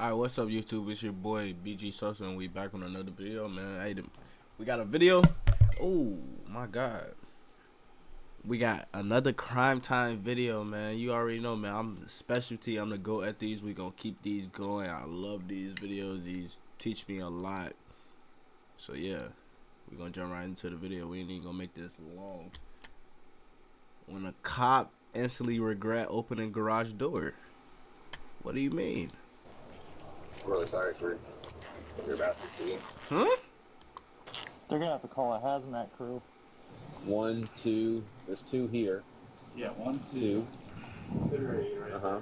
Alright, what's up YouTube? It's your boy BG Sosa and we back on another video, man. We got a video. Oh my god. We got another crime time video, man. You already know, man. I'm the specialty. I'm the GOAT at these. We gonna keep these going. I love these videos. These teach me a lot. So yeah, we gonna jump right into the video. We ain't even gonna make this long. When a cop instantly regret opening garage door. What do you mean? I'm really sorry for what you're about to see. Huh? They're gonna have to call a hazmat crew. 1, 2, there's 2 here. Yeah, 1, 2. Uh-huh.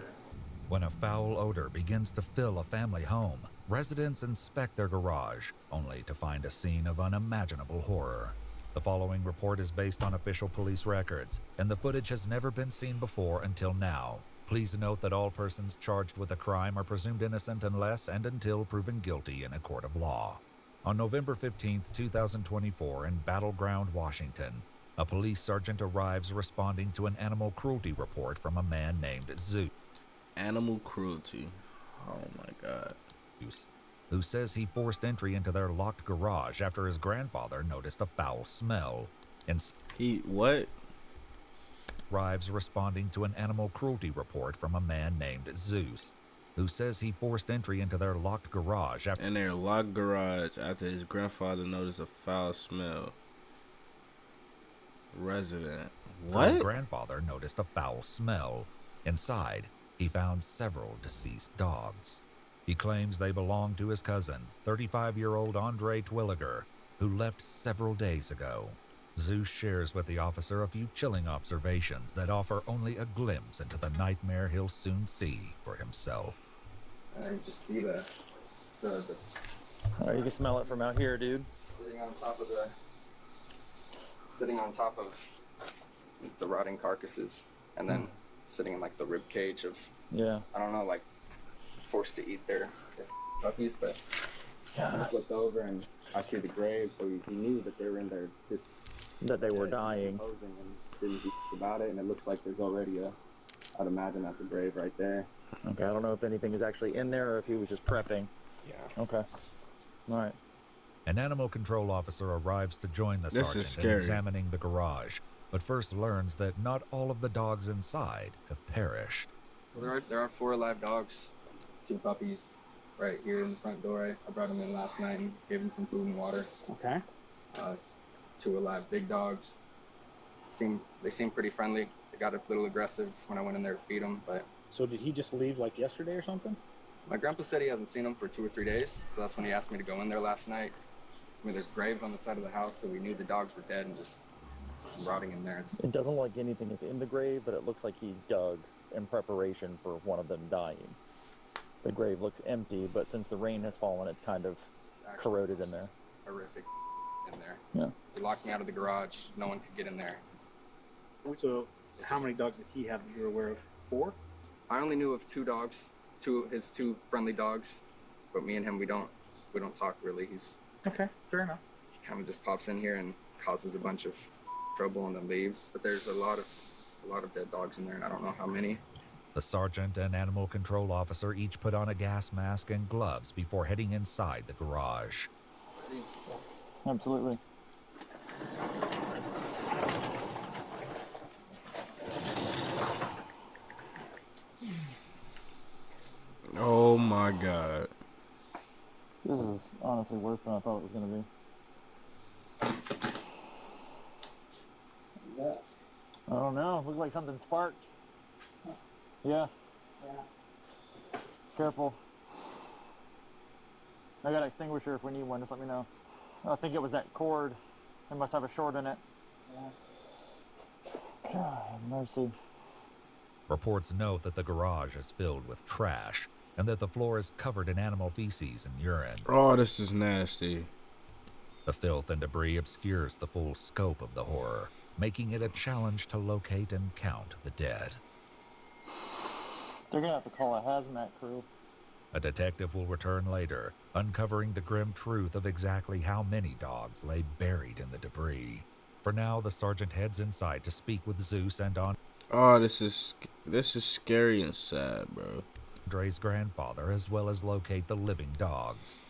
When a foul odor begins to fill a family home, residents inspect their garage, only to find a scene of unimaginable horror. The following report is based on official police records, and the footage has never been seen before until now. Please note that all persons charged with a crime are presumed innocent unless and until proven guilty in a court of law. On November 15, 2024, in Battleground, Washington, a police sergeant arrives responding to an animal cruelty report from a man named Zeus. Animal cruelty. Oh my god. Who says he forced entry into their locked garage after his grandfather noticed a foul smell. What? Arrives responding to an animal cruelty report from a man named Zeus, who says he forced entry into their locked garage after his grandfather noticed a foul smell. Resident. What? His grandfather noticed a foul smell. Inside, he found several deceased dogs. He claims they belong to his cousin, 35-year-old Andre Twilliger, who left several days ago. Zeus shares with the officer a few chilling observations that offer only a glimpse into the nightmare he'll soon see for himself. I can just see the Oh, you can smell it from out here, dude. sitting on top of the rotting carcasses, and then sitting in like the rib cage of, Yeah. I don't know, like forced to eat their puppies, but I flipped over and I see the grave, so he knew that they were in there just That they were dying. composing and didn't do about it, and it looks like there's already I'd imagine that's a grave right there. Okay, I don't know if anything is actually in there or if he was just prepping. Yeah. Okay. All right. An animal control officer arrives to join the This is sergeant in scary. examining the garage, but first learns that not all of the dogs inside have perished. Well, there are 4 alive dogs, 2 puppies right here in the front door. I brought them in last night and gave them some food and water. Okay. 2 alive big dogs. They seem pretty friendly. They got a little aggressive when I went in there to feed them, but So did he just leave like yesterday or something? my grandpa said he hasn't seen them for 2 or 3 days, so that's when he asked me to go in there last night. I mean, there's graves on the side of the house, so we knew the dogs were dead and just rotting in there. It doesn't look like anything is in the grave, but it looks like he dug in preparation for one of them dying. The grave looks empty, but since the rain has fallen, it's kind of Actually, corroded in there. horrific in there. Yeah. They locked me out of the garage. No one could get in there. So how many dogs did he have that you were aware of? 4? I only knew of 2 dogs, his 2 friendly dogs, but me and him, we don't talk really. Okay, fair enough. He kind of just pops in here and causes a bunch of trouble and then leaves. But there's a lot of dead dogs in there, and I don't know how many. The sergeant and animal control officer each put on a gas mask and gloves before heading inside the garage. Absolutely. Oh my god. This is honestly worse than I thought it was going to be. I don't know. Looked like something sparked. Yeah. Careful. I got an extinguisher if we need one. Just let me know. I think it was that cord. It must have a short in it. God, mercy. Reports note that the garage is filled with trash and that the floor is covered in animal feces and urine. Oh, this is nasty. The filth and debris obscures the full scope of the horror, making it a challenge to locate and count the dead. They're going to have to call a hazmat crew. A detective will return later, uncovering the grim truth of exactly how many dogs lay buried in the debris. For now, the sergeant heads inside to speak with Zeus and on. Oh, this is scary and sad, bro. Andre's grandfather as well as locate the living dogs.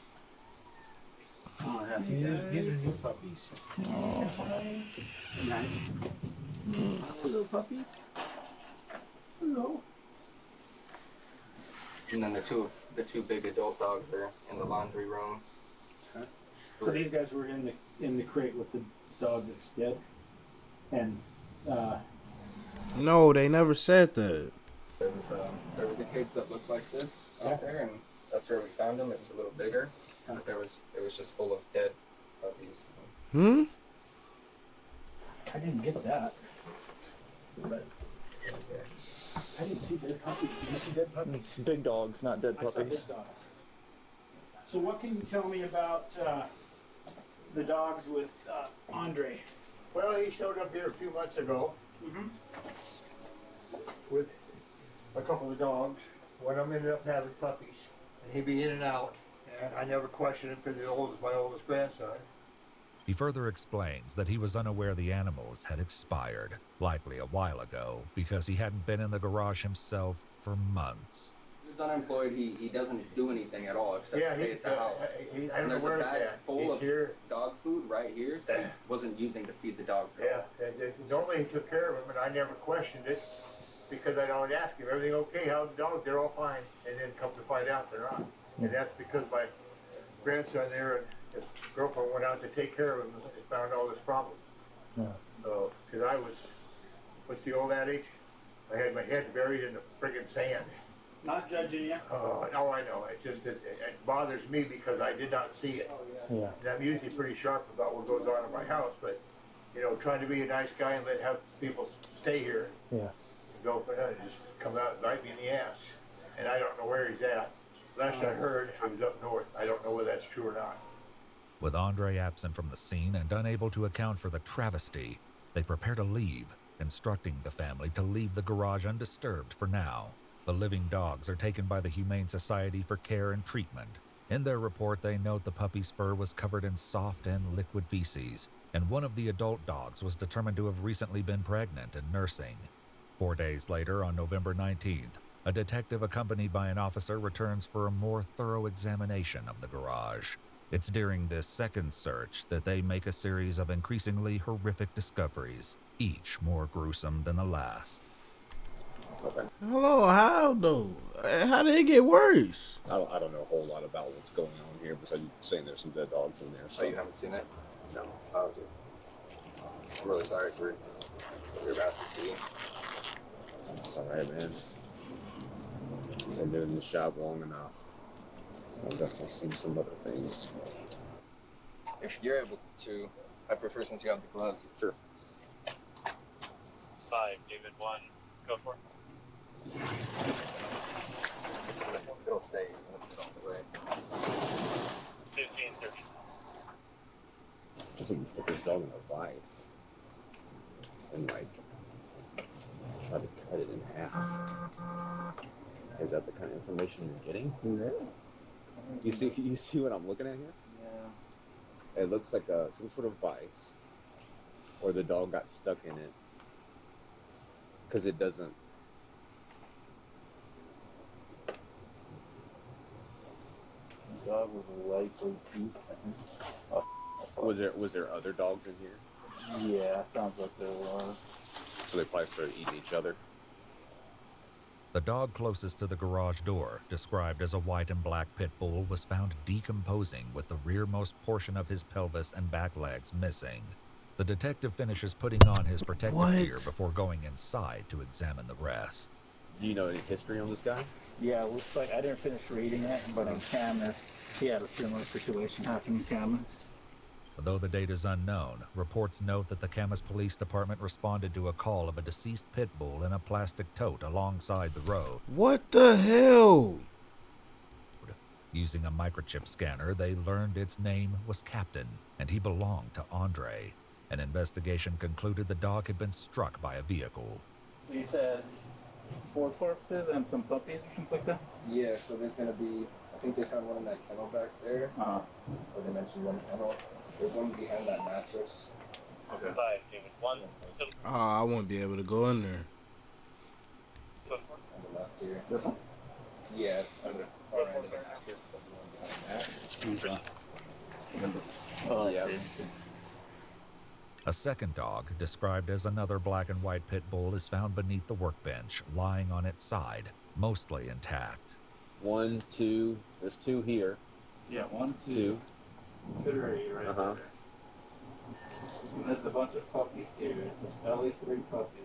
Oh, yeah. See, these are new puppies. Oh. Nice. Hello, puppies. Hello. And then the two big adult dogs are in the laundry room. Okay. So these guys were in the crate with the dog that's dead, and No, they never said that. There was a cage that looked like this out there, and that's where we found them. It was a little bigger, but it was just full of dead puppies. Hmm? I didn't get that. But I didn't see dead puppies. Did you see dead puppies? Big dogs, not dead I saw puppies. dead dogs. So what can you tell me about the dogs with Andre? Well, he showed up here a few months ago Mm-hmm. with a couple of dogs. One of them ended up having puppies, and he'd be in and out. And I never questioned him because he was my oldest grandson. He further explains that he was unaware the animals had expired, likely a while ago, because he hadn't been in the garage himself for months. He's unemployed. He doesn't do anything at all except Yeah, stay he's, at the house. I don't And know there's where a it's bag at. full He's of here. dog food right here that he wasn't using to feed the dogs. at all. Yeah, and normally he took care of them, and I never questioned it because I'd always ask him, everything okay? How's the dogs? They're all fine. And then come to find out they're not. And that's because my grandson there and his girlfriend went out to take care of him and found all this problem. Yeah. So, because I was, what's the old adage? I had my head buried in the friggin' sand. Not judging you. Oh, I know. It just, it bothers me because I did not see it. Yeah. And I'm usually pretty sharp about what goes on in my house, but, you know, trying to be a nice guy and have people stay here, Yeah. go for that, and just come out and bite me in the ass. And I don't know where he's at. Last I heard, he was up north. I don't know whether that's true or not. With Andre absent from the scene and unable to account for the travesty, they prepare to leave, instructing the family to leave the garage undisturbed for now. The living dogs are taken by the Humane Society for care and treatment. In their report, they note the puppy's fur was covered in soft and liquid feces, and one of the adult dogs was determined to have recently been pregnant and nursing. 4 days later, on November 19th, a detective accompanied by an officer returns for a more thorough examination of the garage. It's during this second search that they make a series of increasingly horrific discoveries, each more gruesome than the last. Hello, how though? How did it get worse? I don't know a whole lot about what's going on here, besides you saying there's some dead dogs in there. Oh, you haven't seen it? No. Oh, dude. I'm really sorry for what you're about to see. It's alright, man. I've been doing this job long enough. I've definitely seen some other things. If you're able to, I prefer since you have the gloves. Sure. 5, David 1, go for it. It'll stay even if it's on the way. 15, 30. Doesn't put this dog in a vice and like try to cut it in half. Is that the kind of information you're getting? Yeah. You see what I'm looking at here? Yeah. It looks like some sort of vice, or the dog got stuck in it, because it doesn't. Dog was likely eaten. Was there other dogs in here? Yeah, sounds like there was. So they probably started eating each other. The dog closest to the garage door, described as a white and black pit bull, was found decomposing with the rearmost portion of his pelvis and back legs missing. The detective finishes putting on his protective gear before going inside to examine the rest. Do you know any history on this guy? Yeah, it looks like I didn't finish reading it, but in Camas, he had a similar situation happen in Camas. Though the date is unknown, reports note that the Camas Police Department responded to a call of a deceased pit bull in a plastic tote alongside the road. What the hell? Using a microchip scanner, they learned its name was Captain, and he belonged to Andre. An investigation concluded the dog had been struck by a vehicle. You said 4 corpses and some puppies or something like that? Yeah, so there's gonna be, I think they found one in that kennel back there. Or they mentioned one kennel. There's one behind that mattress. Okay. 5, David 1, Oh, I won't be able to go in there. go for it. On the left here. This one? Yeah. A second dog, described as another black and white pit bull, is found beneath the workbench, lying on its side, mostly intact. 1, 2. There's 2 here. Yeah, 1, 2. 2. Considerate right Uh-huh. there. And there's a bunch of puppies here. There's at least 3 puppies.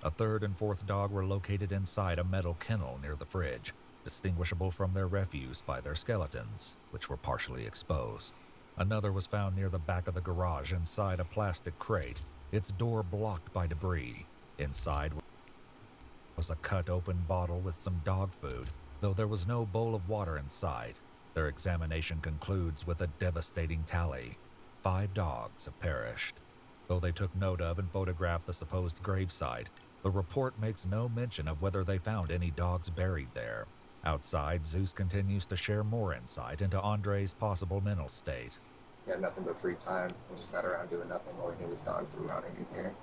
A third and fourth dog were located inside a metal kennel near the fridge, distinguishable from their refuse by their skeletons, which were partially exposed. Another was found near the back of the garage inside a plastic crate, its door blocked by debris. Inside was a cut-open bottle with some dog food, though there was no bowl of water in sight. Their examination concludes with a devastating tally. 5 dogs have perished. Though they took note of and photographed the supposed gravesite, the report makes no mention of whether they found any dogs buried there. Outside, Zeus continues to share more insight into Andre's possible mental state. He had nothing but free time. We just sat around doing nothing while he was dogs were running in here.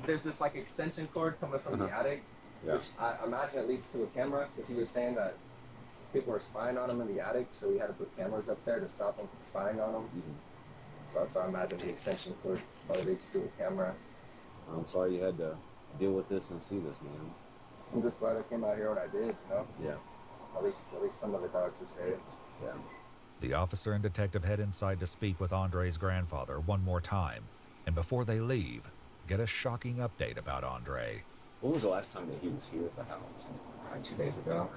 There's this like extension cord coming from the attic, which I imagine it leads to a camera, because he was saying that people were spying on him in the attic, so we had to put cameras up there to stop them from spying on him. So that's why I imagine the extension cord probably leads to a camera. I'm sorry you had to deal with this and see this, man. I'm just glad I came out here when I did, you know? Yeah. At least some of the dogs were saved. Yeah. The officer and detective head inside to speak with Andre's grandfather one more time, and before they leave, get a shocking update about Andre. When was the last time that he was here at the house? Like 2 days ago.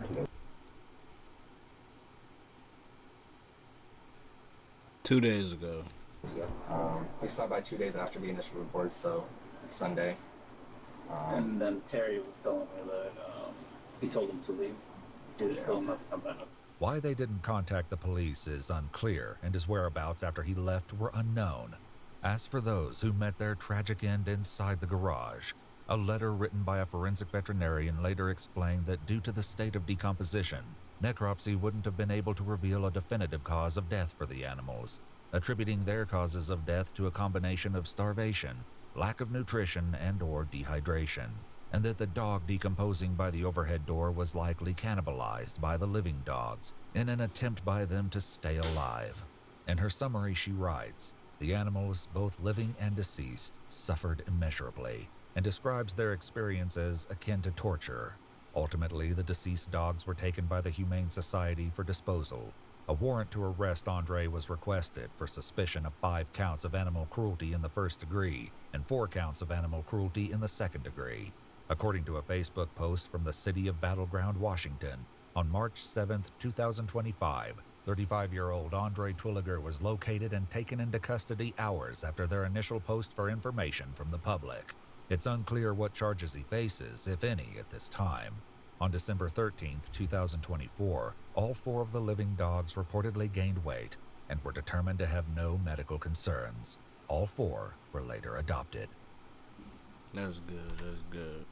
Two days ago. We stopped by 2 days after the initial report, so Sunday. And then Terry was telling me that he told him to leave. He told him not to come back. Why they didn't contact the police is unclear, and his whereabouts after he left were unknown. As for those who met their tragic end inside the garage, a letter written by a forensic veterinarian later explained that due to the state of decomposition, necropsy wouldn't have been able to reveal a definitive cause of death for the animals, attributing their causes of death to a combination of starvation, lack of nutrition, and/or dehydration, and that the dog decomposing by the overhead door was likely cannibalized by the living dogs in an attempt by them to stay alive. In her summary, she writes, "The animals, both living and deceased, suffered immeasurably," and describes their experience as akin to torture. Ultimately, the deceased dogs were taken by the Humane Society for disposal. A warrant to arrest Andre was requested for suspicion of 5 counts of animal cruelty in the first degree and 4 counts of animal cruelty in the second degree. According to a Facebook post from the city of Battleground, Washington, on March 7, 2025, 35-year-old Andre Twilliger was located and taken into custody hours after their initial post for information from the public. It's unclear what charges he faces, if any, at this time. On December 13, 2024, all 4 of the living dogs reportedly gained weight and were determined to have no medical concerns. All 4 were later adopted. That's good. That's good.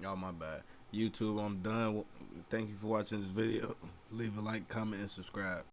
Y'all, my bad. YouTube, I'm done. Thank you for watching this video. Leave a like, comment, and subscribe.